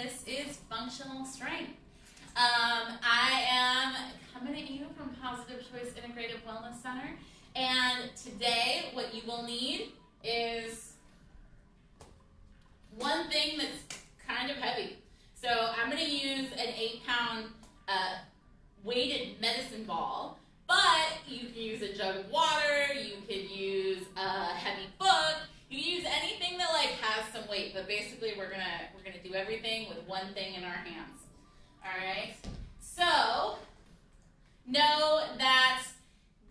This is Functional Strength. I am coming at you from Positive Choice Integrative Wellness Center, and today what you will need is one thing that's kind of heavy. So I'm going to use an 8-pound weighted medicine ball, but you can use a jug of water, you could use a heavy book, you can use anything that has some weight, but basically we're gonna do everything with one thing in our hands. Alright? So know that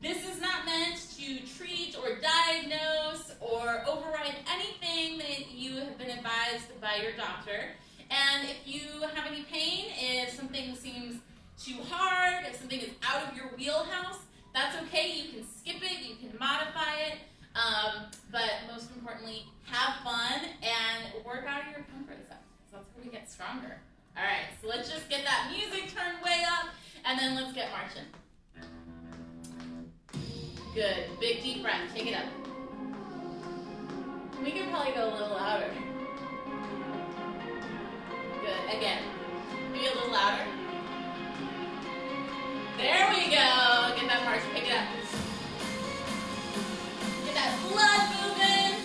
this is not meant to treat or diagnose or override anything that you have been advised by your doctor. And if you have any pain, if something seems too hard, if something is out of your wheelhouse, that's okay. You can skip it, you can modify it, but most importantly, have fun and work out of your comfort zone. So that's how we get stronger. All right, so let's just get that music turned way up, and then let's get marching. Good, big deep breath, take it up. We can probably go a little louder. Good, again, maybe a little louder. There we go, get that march, pick it up. Get that blood moving.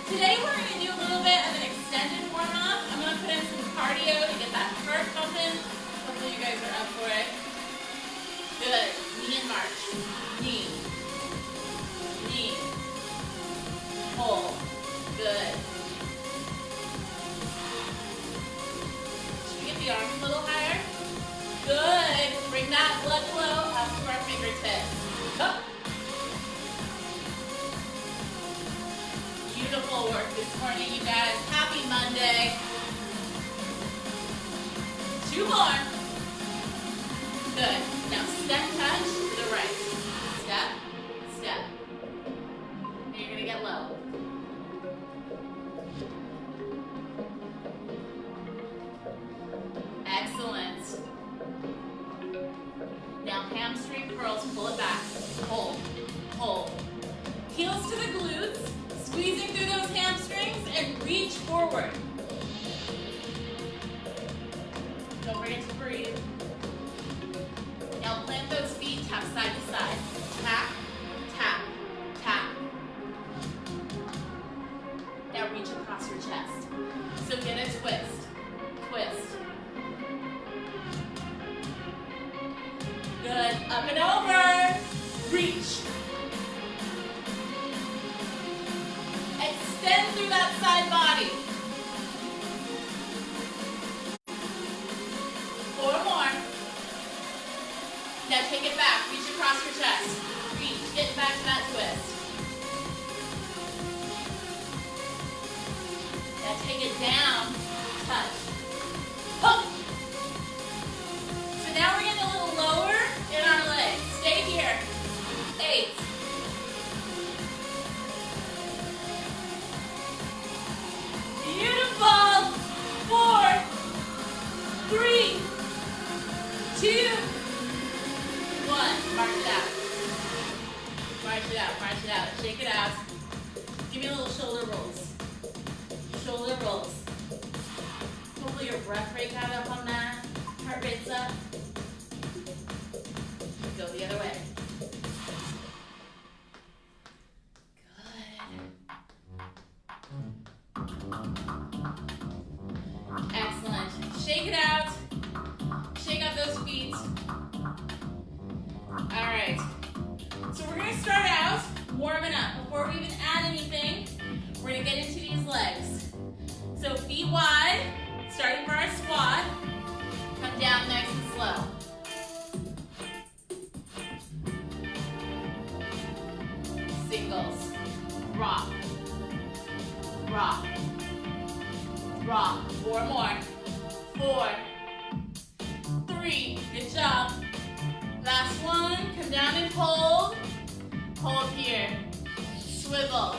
Today we're going to do a little bit of an extended warm-up. I'm going to put in some cardio to get that heart pumping. Hopefully you guys are up for it. Good, knee and march. Knee. Knee. Pull. Good. Should we get the arms a little higher? Good. Bring that blood flow up to our fingertips. Up. Beautiful work this morning, you guys. Happy Monday. 2 more. Good. Now step touch to the right. Step, step. And you're going to get low. Excellent. Now hamstring curls, pull it back. Hold, hold. Heels to the glutes, squeezing through those hamstrings and reach forward. Don't forget to breathe. Now plant those feet, tap side to side. Tap, tap, tap. Now reach across your chest. So get a twist, twist. Good, up and over, reach. Extend through that side body. 4 more. Now take it back, reach across your chest. Reach, get back to that twist. Now take it down, touch. Hook. So now we're getting a little lower in our legs. Stay here. 8. Beautiful. 4, 3, 2, 1. March it out. March it out, march it out. Shake it out. Give me a little shoulder rolls. Shoulder rolls. Hopefully your breath rate got up on that. Heart rate's up. Go the other way. Good. Excellent. Shake it out. Shake out those feet. All right. So we're going to start out warming up. Before we even add anything, we're going to get into these legs. So feet wide, starting for our squat. Come down nice and slow. Singles. Rock. Rock. Rock. 4 more. 4, 3. Good job. Last one. Come down and hold. Hold here. Swivel.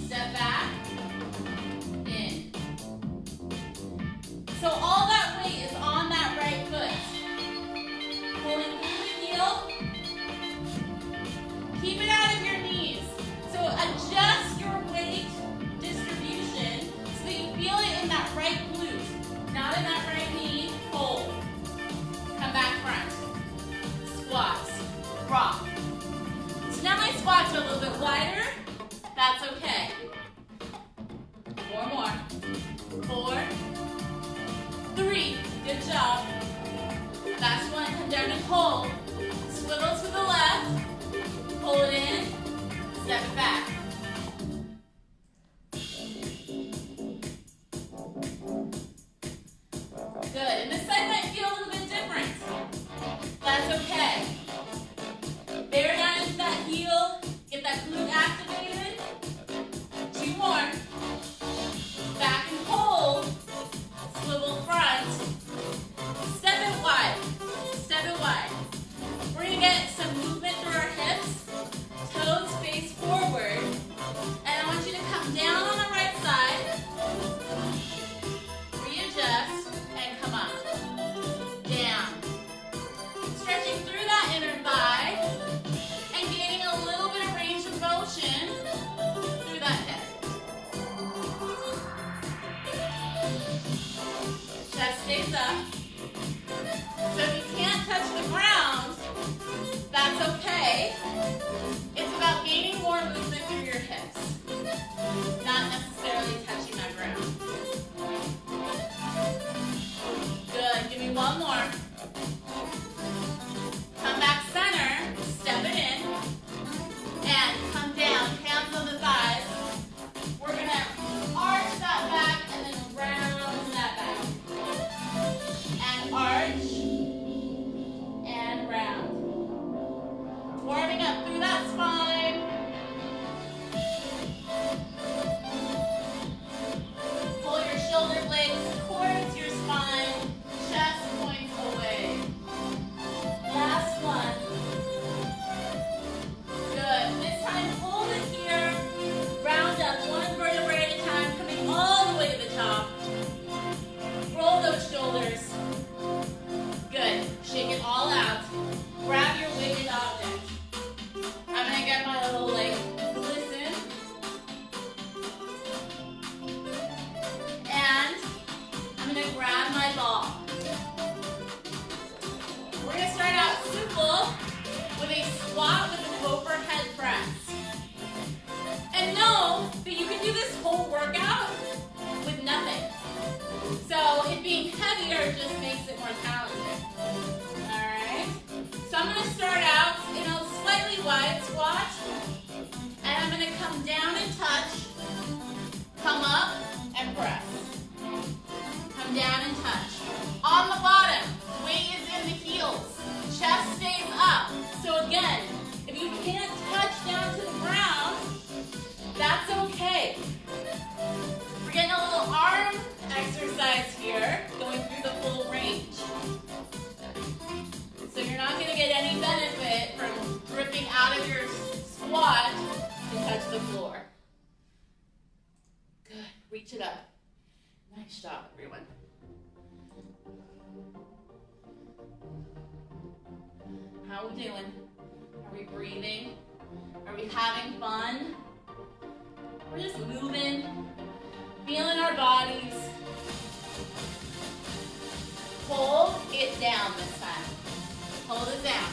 Step back. In. So all that weight is on that right foot. Pulling through the heel. Keep it out of your knees. So adjust your weight distribution so that you feel it in that right glute. That's okay. 4 more. 4, 3. Good job. Last one. Come down and hold. Swivel to the left. Pull it in. Step it back. Good. And this side might feel a little bit different. That's okay. Bear down into that heel. Get that glute activated. 2 more. Back and hold. Swivel front. Step it wide. Step it wide. We're going to get some movement through our hips. Toes face forward. And I want you to come down on the right side. Readjust and come up. Down. Stretching through that inner thigh and gaining a little bit of range of motion through that hip. Chest stays up. So if you can't touch the ground, that's okay. It's about gaining more movement through your hips, not necessarily touching that ground. Good. Give me 1 more. Come back center, step it in, and come down, hands on the thighs. We're going to arch that back and then round that back. And arch and round. Warming up through that spine. Pull your shoulder blades towards your spine. Chest points away. Last one. Good. This time hold it here. Round up 1 vertebrae at a time, coming all the way to the top. Roll those shoulders. Good. Shake it all out. Grab your weighted object. I'm going to get my little leg listen. And I'm going to grab my ball. We're going to start out simple with a squat with an overhead press. And know that you can do this whole workout with nothing. So it being heavier just makes it more challenging. Alright? So I'm going to start out in a slightly wide squat. And I'm going to come down and touch. Come up and press. Come down and touch. On the bottom, weight is in the heels. Chest stays up. So again, if you can't touch down to the ground, that's okay. We're getting a little arm exercise here, going through the full range. So you're not going to get any benefit from dripping out of your squat to touch the floor. Good. Reach it up. Nice job, everyone. How are we doing? Are we breathing? Are we having fun? We're just moving, feeling our bodies. Hold it down this time. Hold it down.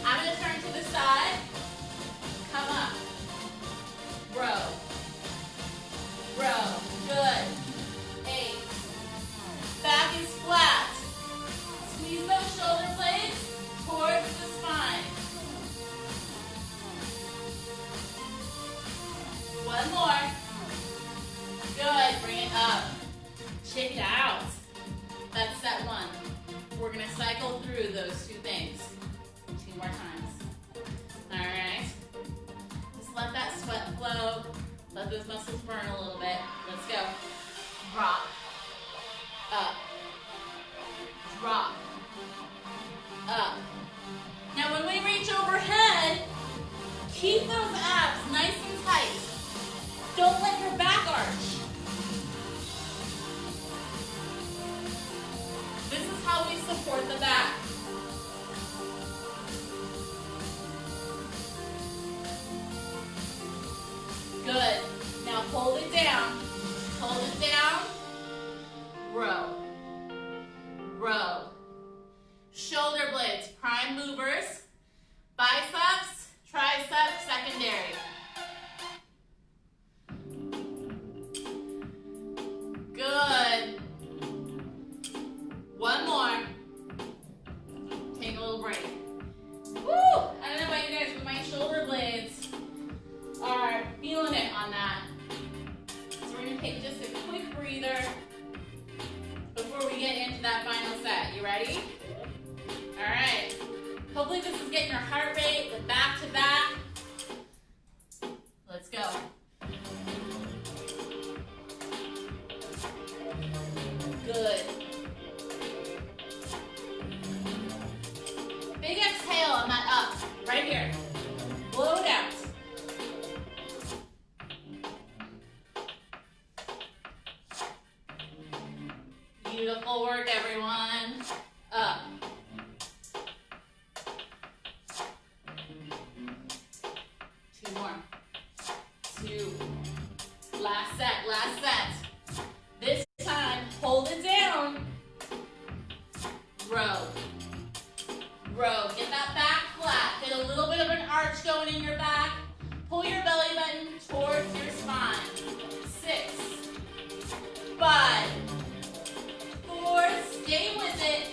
I'm going to turn to the side. Come up. Row. Row. Good. 8. Back is flat. Squeeze those shoulder blades towards the spine. 1 more. Good. Bring it up. Check it out. That's set 1. We're going to cycle through those 2 things 2 more times. All right. Just let that sweat flow. Let those muscles burn a little bit. Let's go. Drop. Up. Drop. Up. Now when we reach overhead, keep those abs nice and tight. Don't let your back arch. This is how we support the back. Good. Now hold it down. Hold it down. Row. Row. Shoulder blades, prime movers. Biceps, triceps, secondary. Beautiful work, everyone. Up. 2 more. 2. Last set, last set. This time, hold it down. Row. Row. Get that back flat. Get a little bit of an arch going in your back. Pull your belly button towards your spine. 6. 5. 4. Stay with it.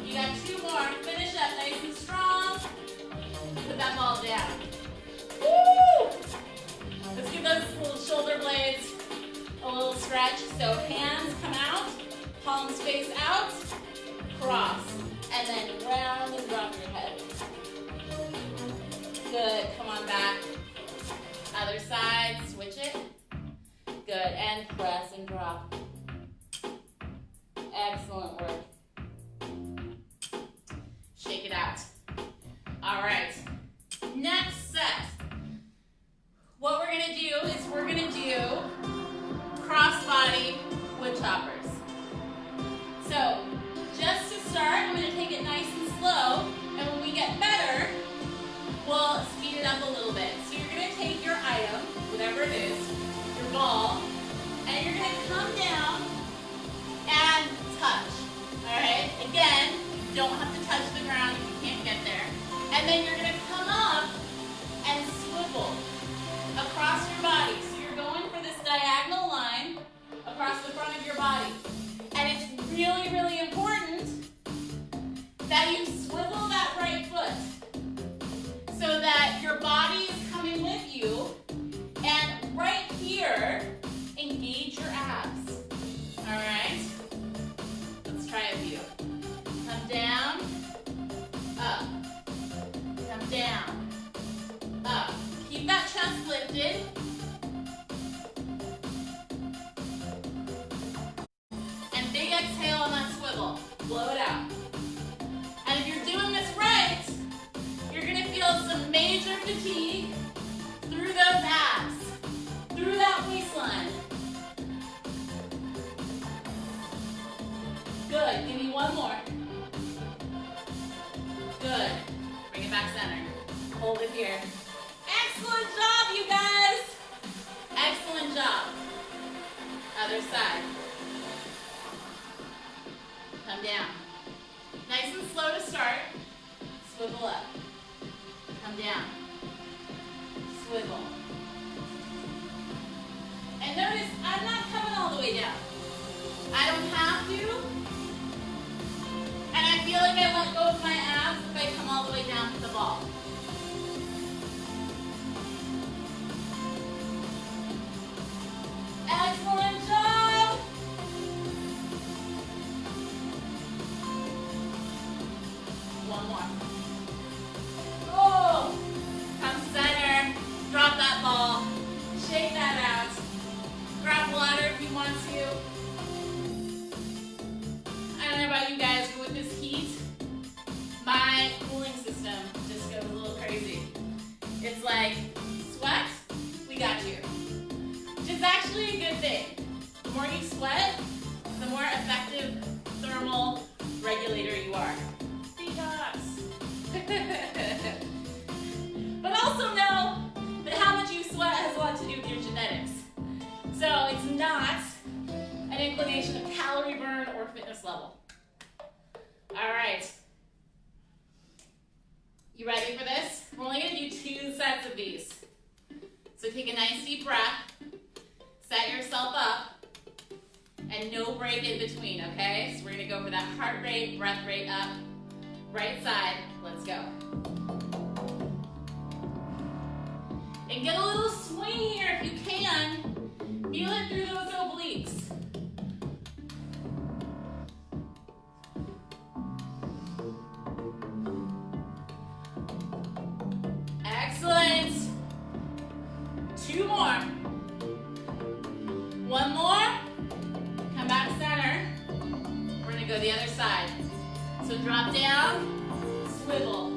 You got 2 more. Finish up nice and strong. Put that ball down. Woo! Let's give those little shoulder blades a little stretch. So hands come out, palms face out, cross, and then round and drop your head. Good, come on back. Other side, switch it. Good, and press and drop. Excellent work. Shake it out. All right, next set. What we're gonna do is we're gonna do crossbody wood choppers. So, just to start, I'm gonna take it nice and slow, and when we get better, we'll speed it up a little bit. So you're gonna take your item, whatever it is, your ball, and you're gonna come down and touch. All right? Again, you don't have to touch the ground if you can't get there. And then you're gonna come up and swivel across your body. So you're going for this diagonal line across the front of your body. And it's really, really important that you swivel that right foot so that your body is coming with you. And right here, engage your abs. All right? Let's try a few. Come down, up. Come down, up. Keep that chest lifted. And big exhale on that swivel. Blow it out. And if you're doing this right, you're gonna feel some major fatigue through those abs, through that waistline. Good, give me one more. Good, bring it back center. Hold it here. Excellent job, you guys. Excellent job. Other side. Come down. Nice and slow to start. Swivel up. Come down. Swivel. And notice, I'm not coming all the way down. I don't have to. And I feel like I let go of my abs if I come all the way down to the ball. Excellent job. One more. Oh, come center. Drop that ball. Shake that out. Grab water if you want to. I don't know about you guys, but with this heat, my cooling system just goes a little crazy. It's like, sweat, we got you. Which is actually a good thing. The more you sweat, the more effective thermal regulator you are. Detox. But also know that how much you sweat has a lot to do with your genetics. So it's not an inclination of calorie burn or fitness level. All right. You ready for this? We're only gonna do 2 sets of these. So take a nice deep breath, set yourself up, and no break in between, okay? So we're gonna go for that heart rate, breath rate up. Right side, let's go. And get a little swing here if you can. Feel it through those obliques. Excellent. 2 more. 1 more. Come back center. We're gonna go the other side. So drop down, swivel,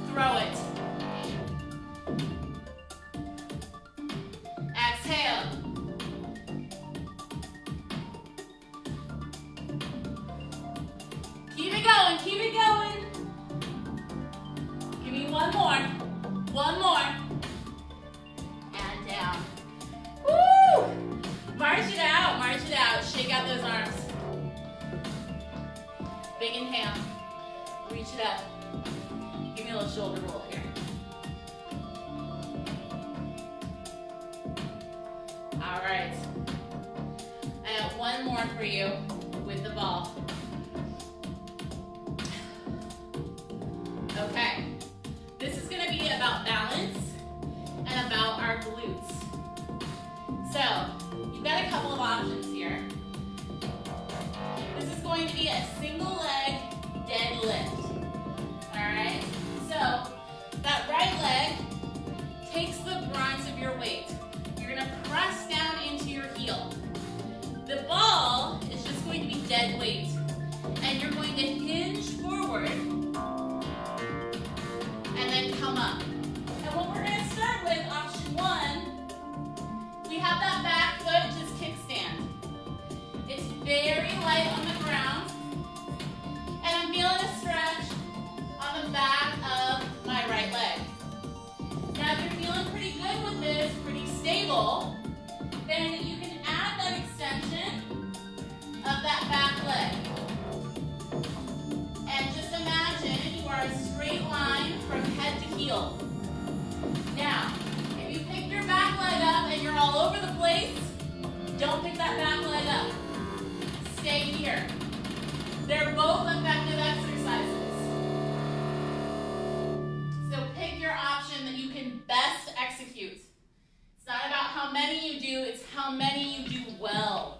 throw it. Exhale. shoulder roll here. All right. I have one more for you with the ball. Okay. This is going to be about balance and about our glutes. So, you've got a couple of options here. This is going to be a single leg deadlift. Alright? So, that right leg takes the brunt of your weight. You're going to press down into your heel. The ball is just going to be dead weight. And you're going to hinge forward and then come up. And what we're going to start with, option one, we have that back foot just kickstand. It's very light on the ground. And I'm feeling a stretch on the back of my right leg. Now if you're feeling pretty good with this, pretty stable, then you can add that extension of that back leg. And just imagine you are a straight line from head to heel. Now, if you pick your back leg up and you're all over the place, don't pick that back leg up. Stay here. They're both effective exercises. So pick your option that you can best execute. It's not about how many you do, it's how many you do well.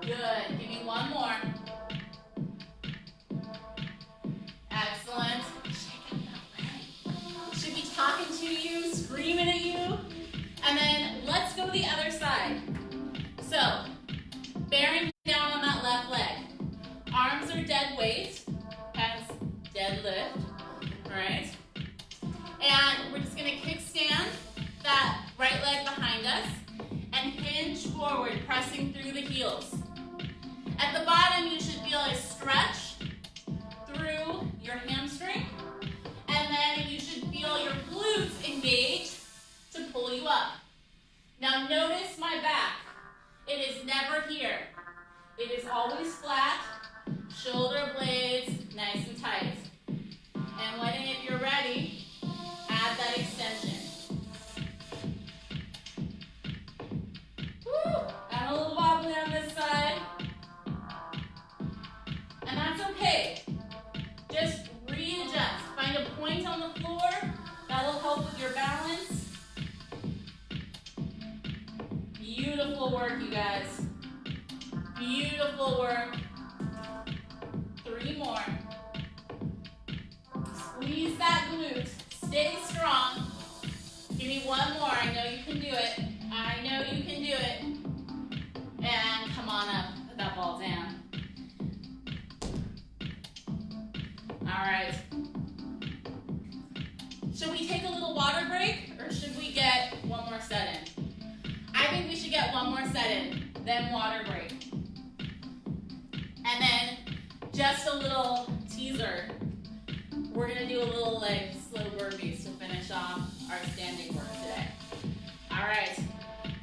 Good. Give me one more. Excellent. Shake out that leg. Should be talking to you, screaming at you. And then let's go the other side. So, bearing down on that left leg. Arms are dead weight, hence deadlift, right? And we're just gonna kickstand that right leg behind us and hinge forward, pressing through the heels. At the bottom, you should feel a stretch through your hamstring, and then you should feel your glutes engage to pull you up. Now notice my back. It is never here. It is always flat, shoulder blades nice and tight. And when, if you're ready, add that extension. Woo! I'm a little wobbly on this side. And that's okay. Just readjust. Find a point on the floor. That'll help with your balance. Beautiful work, you guys. Beautiful work. 3 more. Squeeze that glute. Stay strong. Give me one more. I know you can do it. I know you can do it. And come on up. Put that ball down. All right. Should we take a little water break or should we get one more set in? I think we should get one more set in, then water break. And then just a little teaser. We're gonna do a little like slow burpees to finish off our standing work today. All right,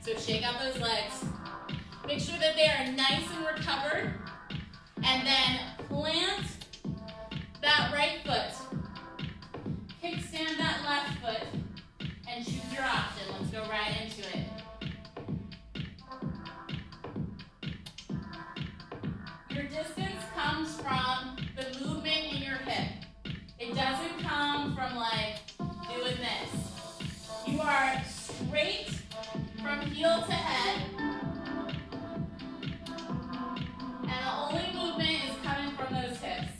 so shake out those legs. Make sure that they are nice and recovered. And then plant that right foot. Kickstand that left foot and choose your option. Let's go right into it. Your distance comes from the movement in your hip. It doesn't come from like doing this. You are straight from heel to head. And the only movement is coming from those hips.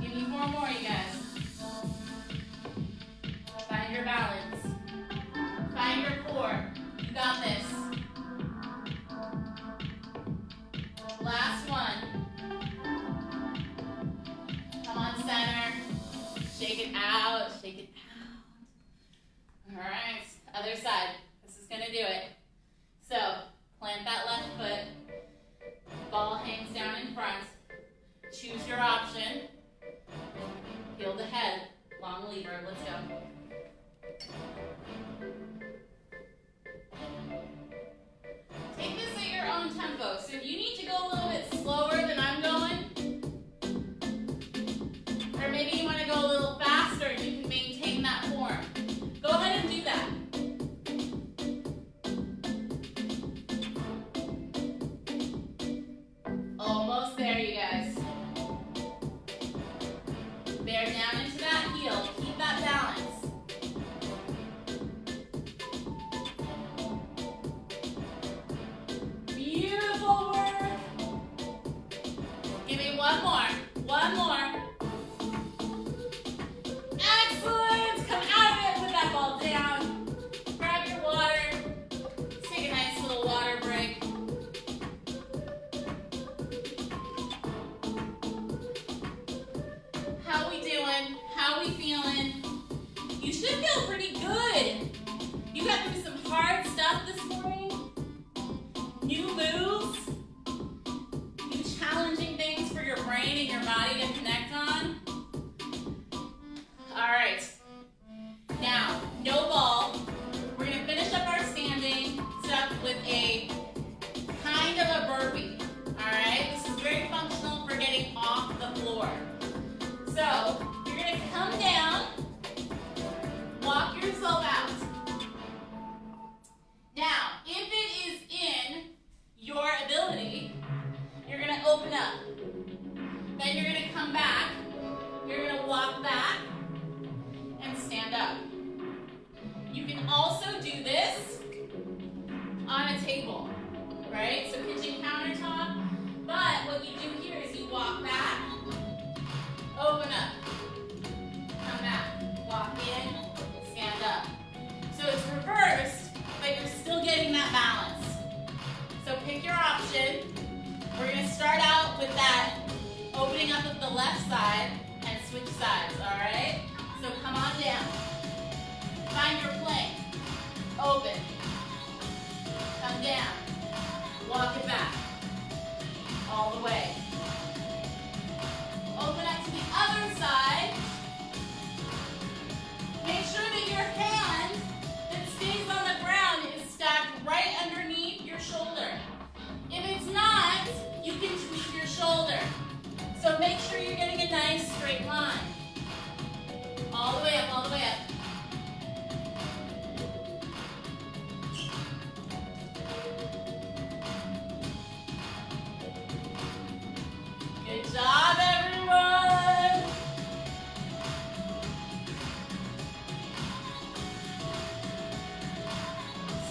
Give me 4 more, you guys. Find your balance. Find your core. You got this. Last one. Come on, center. Shake it out. Shake it out. All right. Other side. This is going to do it. So, plant that left foot. Ball hangs down in front. Choose your option. Heel to head. Long lever. Let's go. Take this at your own tempo. So if you need maybe you want to go a little faster and you can maintain that form. Go ahead and do that. Almost there, you guys. Bear down into that heel. Keep that balance. Beautiful work. Give me one more. One more. Excellent. Come out of it. Put that ball down. Grab your water. Let's take a nice little water break. How we doing? How we feeling? You should feel pretty good. You got through some hard stuff this morning. New moves. New challenging things for your brain and your body to connect on. All right. Now, no ball. We're going to finish up our standing stuff with a kind of a burpee. All right? This is very functional for getting off the floor. So, you're going to come down, walk yourself out. Now, if it is in your ability, you're going to open up. Then you're going to come back. You're going to walk back and stand up. You can also do this on a table, right? So kitchen countertop. But what you do here is you walk back, open up, come back, walk in, stand up. So it's reversed, but you're still getting that balance. So pick your option. We're going to start out with that opening up of the left side and switch sides, all right? So come on down. Find your plank. Open. Come down. Walk it back. All the way. Open up to the other side. Make sure that your hand that stays on the ground is stacked right underneath your shoulder. If it's not, you can tweak your shoulder. So make sure you're getting a nice straight line. All the way up, all the way up. Good job, everyone.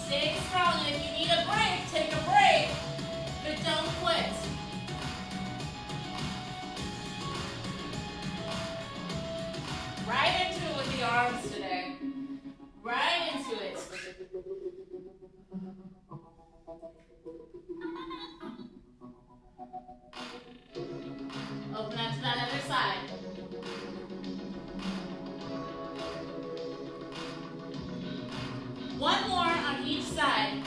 Stay strong. If you need a break, take a break, but don't quit. Right into it with the arms today. Right into it. Open up to that other side. One more on each side.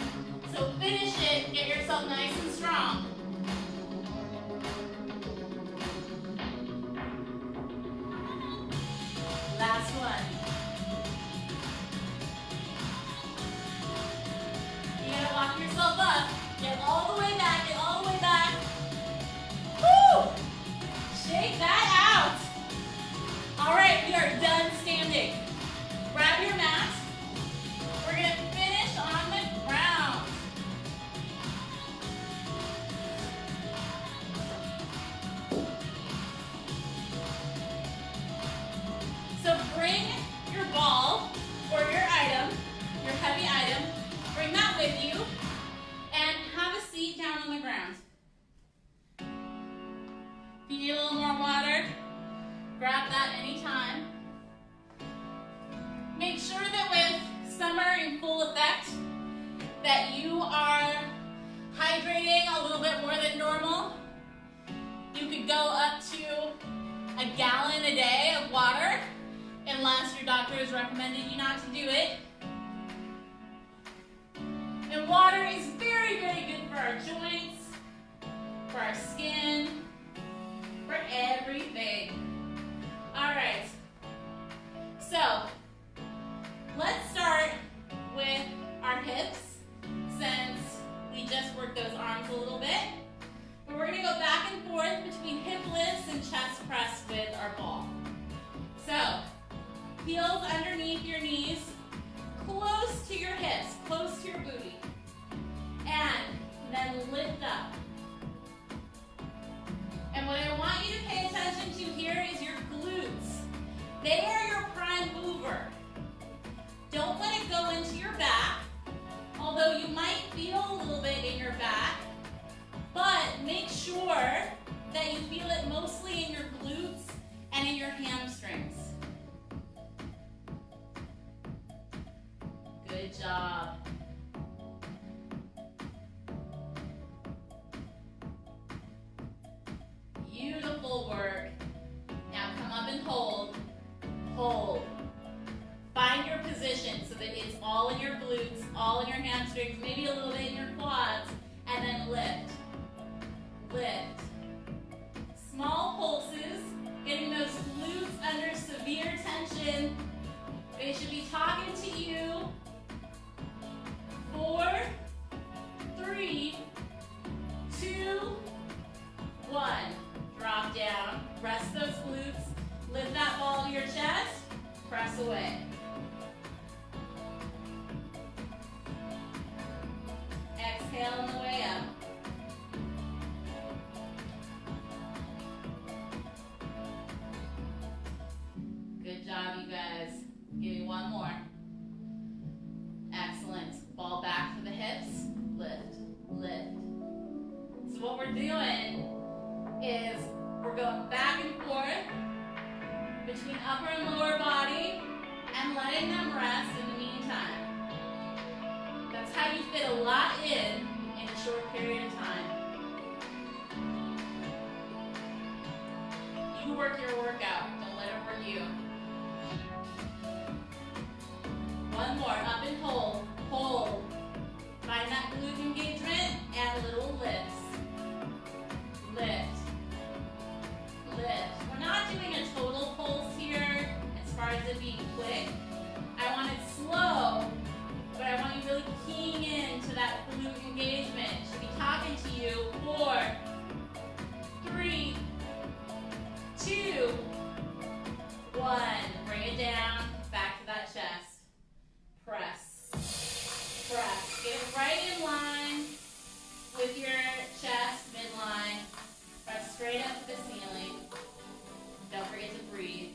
So finish it, get yourself nice and strong. Last one. You gotta walk yourself up. Get all the way back, get all the way back. Woo! Shake that out. All right, we are done standing. Grab your mat. We're gonna finish on the ground. So bring your ball or your item, your heavy item, bring that with you and have a seat down on the ground. If you need a little more water, grab that anytime. Make sure that with summer in full effect that you are hydrating a little bit more than normal. You could go up to a gallon a day of water unless your doctor has recommended you not to do it. And water is very, very good for our joints, for our skin, for everything. All right, so let's start with our hips since we just worked those arms a little bit. But we're gonna go back and forth between hip lifts and chest press with our ball. Heels underneath your knees, close to your hips, close to your booty. And then lift up. And what I want you to pay attention to here is your glutes. They are your prime mover. Don't let it go into your back, although you might feel a little bit in your back, but make sure that you feel it mostly in your glutes and in your hamstrings. Good job. Beautiful work. Now come up and hold. Hold. Find your position so that it's all in your glutes, all in your hamstrings, maybe a little bit in your quads, and then lift. Lift. Small pulses, getting those glutes under severe tension. They should be talking to you. 4, 3, 2, 1. Drop down, rest those glutes, lift that ball to your chest, press away. Exhale on the way up. Good job, you guys. Give me one more. Excellent. Ball back to the hips. Lift, lift. So what we're doing is we're going back and forth between upper and lower body and letting them rest in the meantime. That's how you fit a lot in a short period of time. You work your workout. Don't let it work you. One more. Up and hold. Hold. Find that glute engagement and little lifts. Lift. Lift. We're not doing a total pulse here as far as it being quick. I want it slow, but I want you really keying into that glute engagement. It should be talking to you. 4, 3, 2, 1. Bring it down, back to that chest. Press. Press. Get it right in line with your chest, midline. Press straight up to the ceiling. Don't forget to breathe.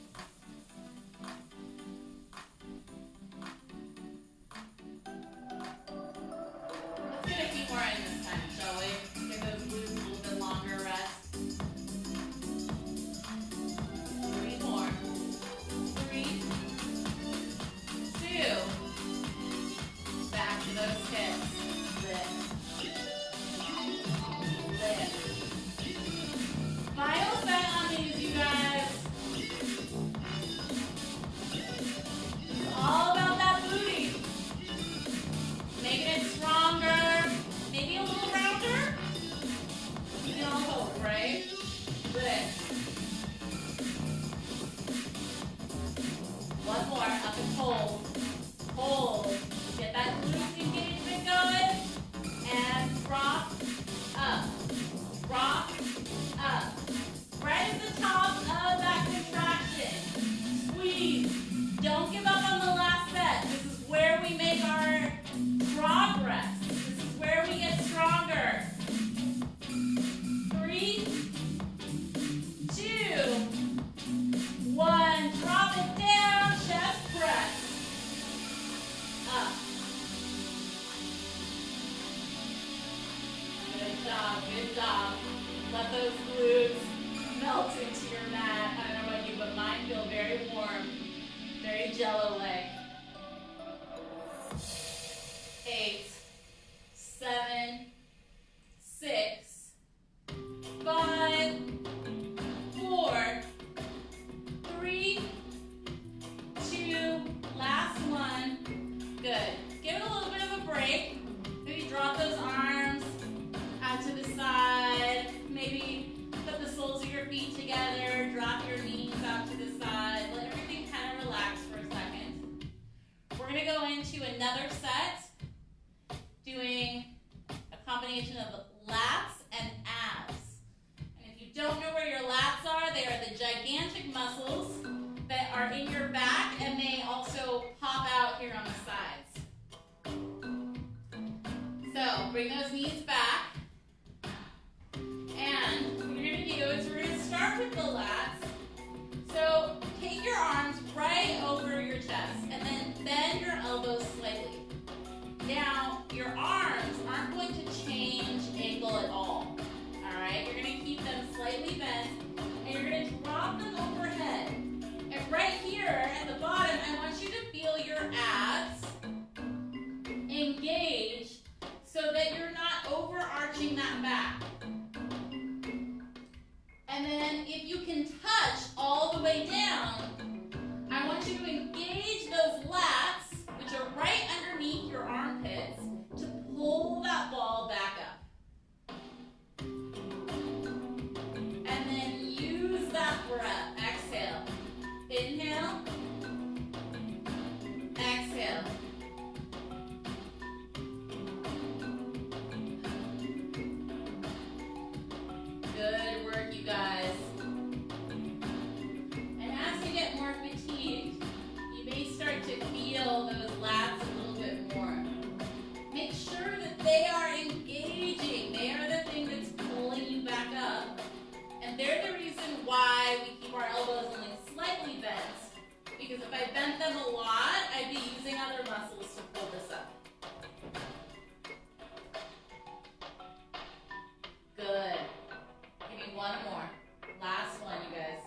Let's get a few more in this time, shall we? Give those glutes a little bit longer rest. 3 more. 3, 2. Back to those hips. Lift. Lift. Final set on these, you guys. It's all about that booty. Making it stronger, maybe a little rounder. We can all hope, right? Lift. One more, up and hold. Hold. Get that glute engagement going. And drop, up. Drop, up. Right at the top of that contraction. Squeeze. Don't give up on the last set. This is where we make our progress. This is where we get stronger. 3, 2, 1. Drop it down. Chest press. Up. Good job. Good job. Let those glutes melt into your mat. I don't know about you, but mine feel very warm, very jello-like. 8, 7, 6, 5, 4, 3, 2, last one. Good. Give it a little bit of a break. Maybe drop those arms out to the side. Maybe put the soles of your feet together. Drop your knees out to the side. Let everything kind of relax for a second. We're going to go into another are in your back and they also pop out here on the sides. So bring those knees back. And what you're going to do is we're going to start with the lats. So take your arms right over your chest and then bend your elbows slightly. Now, your arms aren't going to change angle at all. Alright, you're going to keep them slightly bent and you're going to drop them overhead. And right here at the bottom, I want you to feel your abs engage so that you're not overarching that back. And then if you can touch all the way down, I want you to engage those lats, which are right underneath your armpits, to pull that ball back up. And then use that breath. Exhale. Inhale. Exhale. Good work, you guys. And as you get more fatigued, you may start to feel those lats a little bit more. Make sure that they are engaging. They are the thing that's pulling you back up. And they're the reason why we keep our elbows only slightly bent. Because if I bent them a lot, I'd be using other muscles to pull this up. Good. Give me one more. Last one, you guys.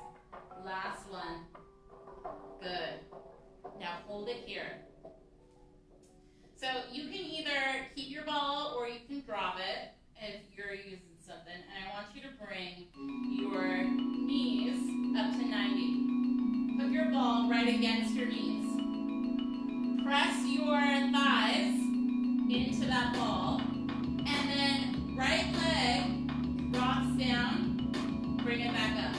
Last one. Good. Now hold it here. So you can either keep your ball or you can drop it if you're using something. And I want you to bring your knees up to 90. Put your ball right against your knees. Press your thighs into that ball. And then right leg drops down. Bring it back up.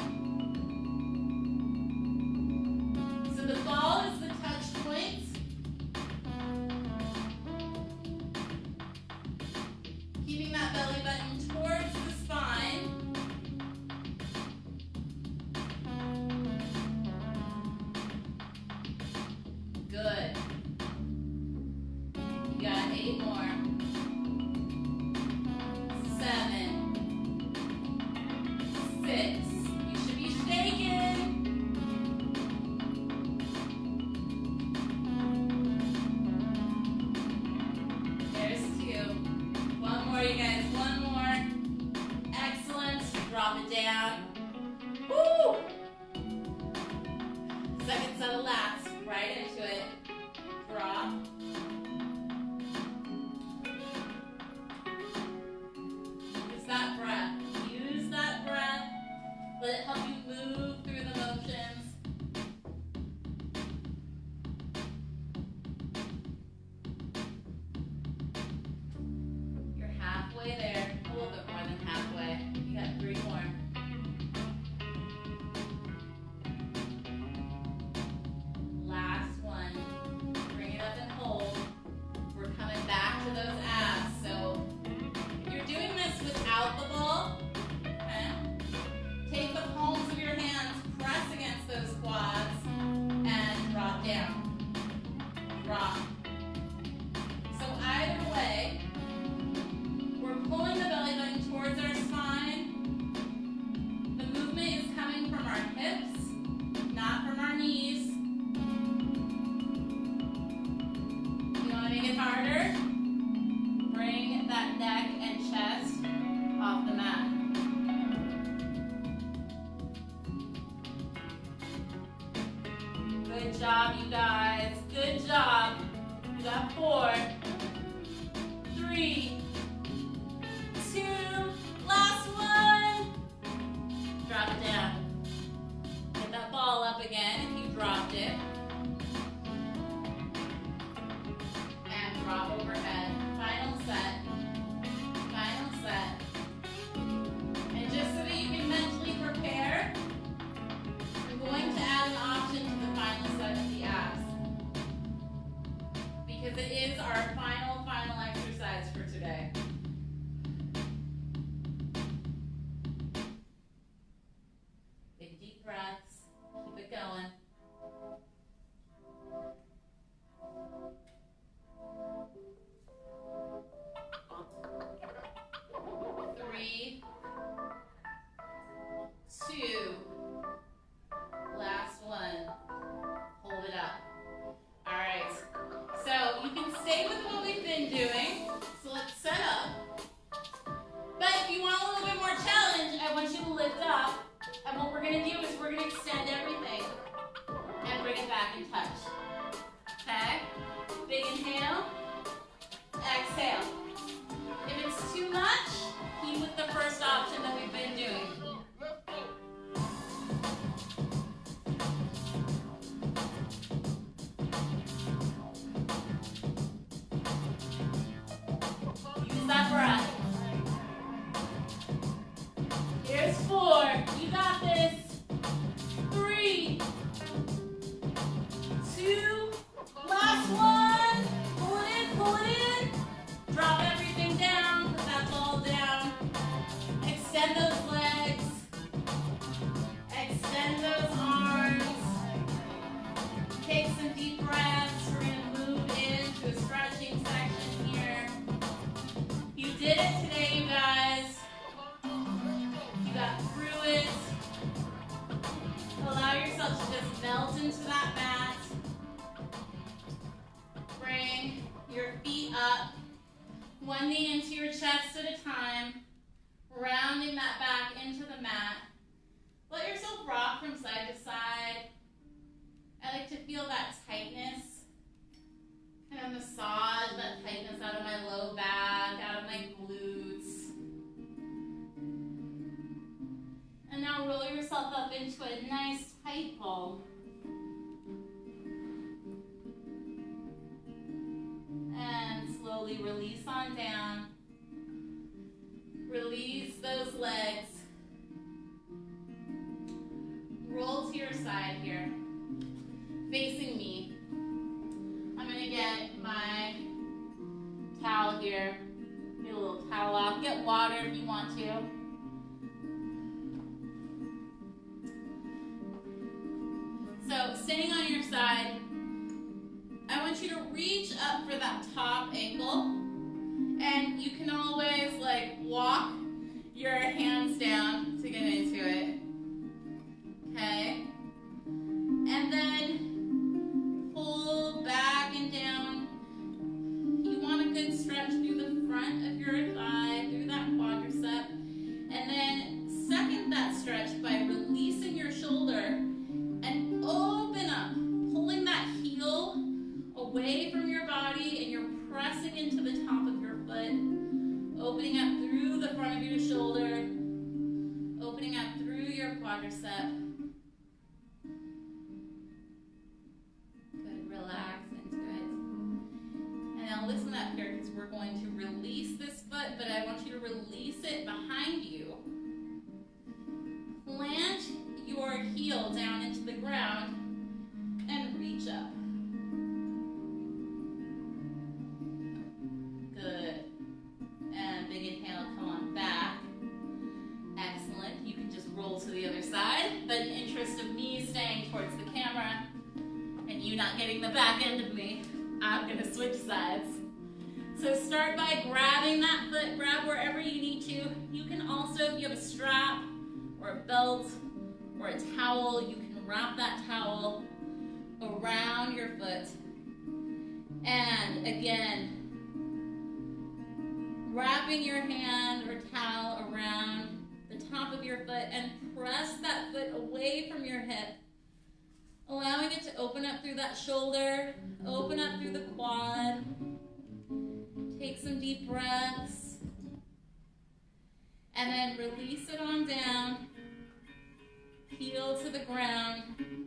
So the ball is the touch point. Keeping that belly button towards the spine. Good. You got 8 more. 7. 6. You should be shaking. There's 2. One more, you guys. One more. Excellent. Drop it down. Woo! Second set of lats. Right into it. Drop. Use that breath. Use that breath. Let it help you move through the motions. You're halfway there. A little bit more than halfway. You got 3 more. Last one. Bring it up and hold. We're coming back to those abs. So you're doing this without the ball. Okay? Take the palms of your hands, press against those quads, and drop down. Drop. So either way, we're pulling the belly button towards our spine. The movement is coming from our hips, not from our knees. You want to make it harder? Bring that neck and chest off the mat. Good job, you guys. Good job. You got 4, 3, 2, last one. Drop it down. Get that ball up again if you dropped it. And drop overhead. Final set. Final set. And just so that you can mentally prepare, I'm going to add an option to the final set of the abs. Because it is our final exercise for today. Big deep breaths. Keep it going. one knee into your chest at a time, rounding that back into the mat. Let yourself rock from side to side. I like to feel that tightness, kind of massage that tightness out of my low back, out of my glutes. And now roll yourself up into a nice tight ball. And slowly release on down. Release those legs. Roll to your side here, facing me. I'm gonna get my towel here. Get a little towel off. Get water if you want to. So, sitting on your side, I want you to reach up for that top ankle, and you can always walk your hands down to get into it. Okay? And then pull back and down. You want a good stretch through the front of your thigh, through that quadricep. And then second that stretch by releasing your shoulder and open up, pulling that heel away from your body, and you're pressing into the top of your foot, opening up through the front of your shoulder, opening up through your quadricep. Good, relax into it. And now listen up here, because we're going to release this foot, but I want you to release it behind you. Plant your heel down into the ground and reach up. Good. And big inhale, come on back. Excellent. You can just roll to the other side, but in interest of me staying towards the camera and you not getting the back end of me, I'm going to switch sides. So start by grabbing that foot, grab wherever you need to. You can also, if you have a strap or a belt or a towel, you can wrap that towel around your foot. And again, wrapping your hand or towel around the top of your foot and press that foot away from your hip, allowing it to open up through that shoulder, open up through the quad. Take some deep breaths. And then release it on down. Heel to the ground.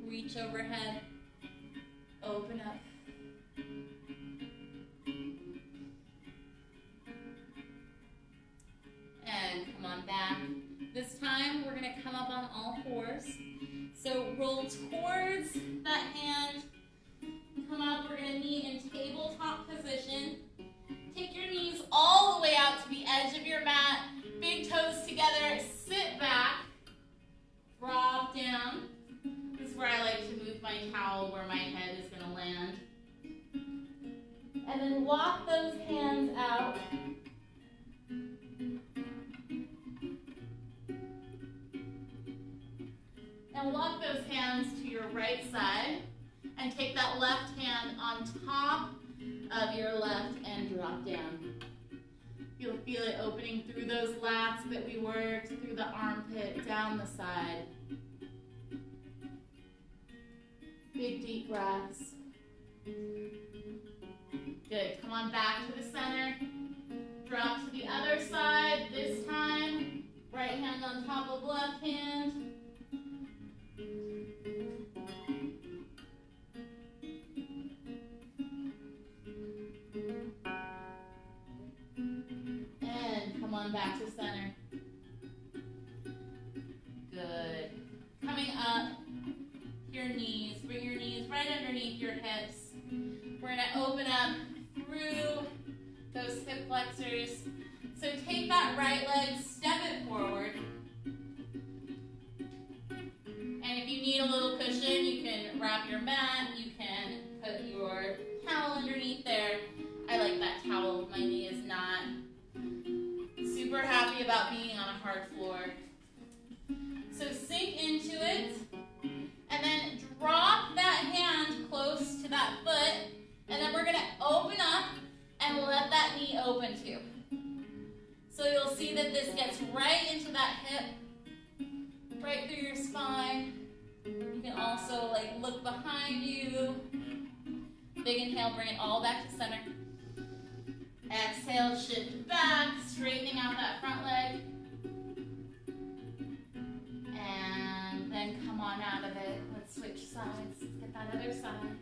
Reach overhead. Open up. And come on back. This time we're going to come up on all fours. So roll towards that hand. Come up. We're going to meet in tabletop position. Take your knees all the way out to the edge of your mat. Big toes together. Sit back. Drop down. This is where I like to move my towel where my head is going to land. And then walk those hands out. And walk those hands to your right side. And take that left hand on top of your left and drop down. You'll feel it opening through those lats that we worked, through the armpit, down the side. Big deep breaths. Good. Come on back to the center. Drop to the other side. This time, right hand on top of left hand. Back to center. Good. Coming up, your knees. Bring your knees right underneath your hips. We're going to open up through those hip flexors. So take that right leg, step it forward. And if you need a little cushion, you can wrap your mat. You can put your towel underneath there. I like that towel. My knee is not super happy about being on a hard floor. So sink into it, and then drop that hand close to that foot, and then we're going to open up and let that knee open too. see that this gets right into that hip, right through your spine. You can also like look behind you. Big inhale, bring it all back to center. Exhale, shift back, straightening out that front leg. And then come on out of it. Let's switch sides. Let's get that other side.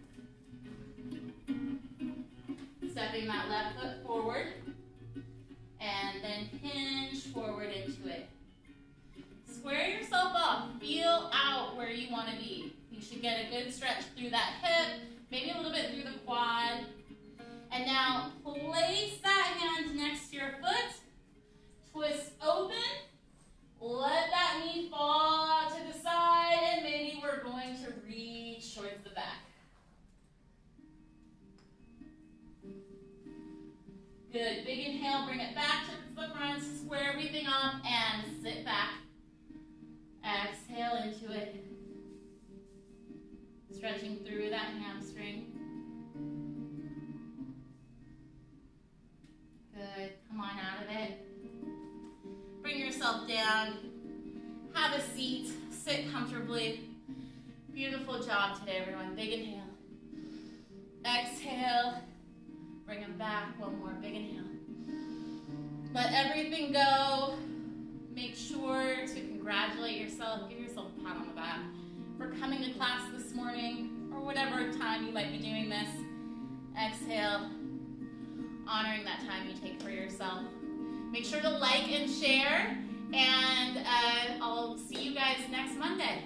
Stepping that left foot forward. And then hinge forward into it. Square yourself up. Feel out where you want to be. You should get a good stretch through that hip, maybe a little bit through the quad. And now place that hand next to your foot. Twist open. Let that knee fall out to the side, and maybe we're going to reach towards the back. Good. Big inhale, bring it back to the front, square everything up, and sit back. Exhale into it. Stretching through that hamstring. Good. Come on out of it. Bring yourself down. Have a seat. Sit comfortably. Beautiful job today, everyone. Big inhale. Exhale. Bring them back. One more. Big inhale. Let everything go. Make sure to congratulate yourself. Give yourself a pat on the back for coming to class this morning or whatever time you might be doing this. Exhale. Honoring that time you take for yourself. Make sure to like and share, and I'll see you guys next Monday.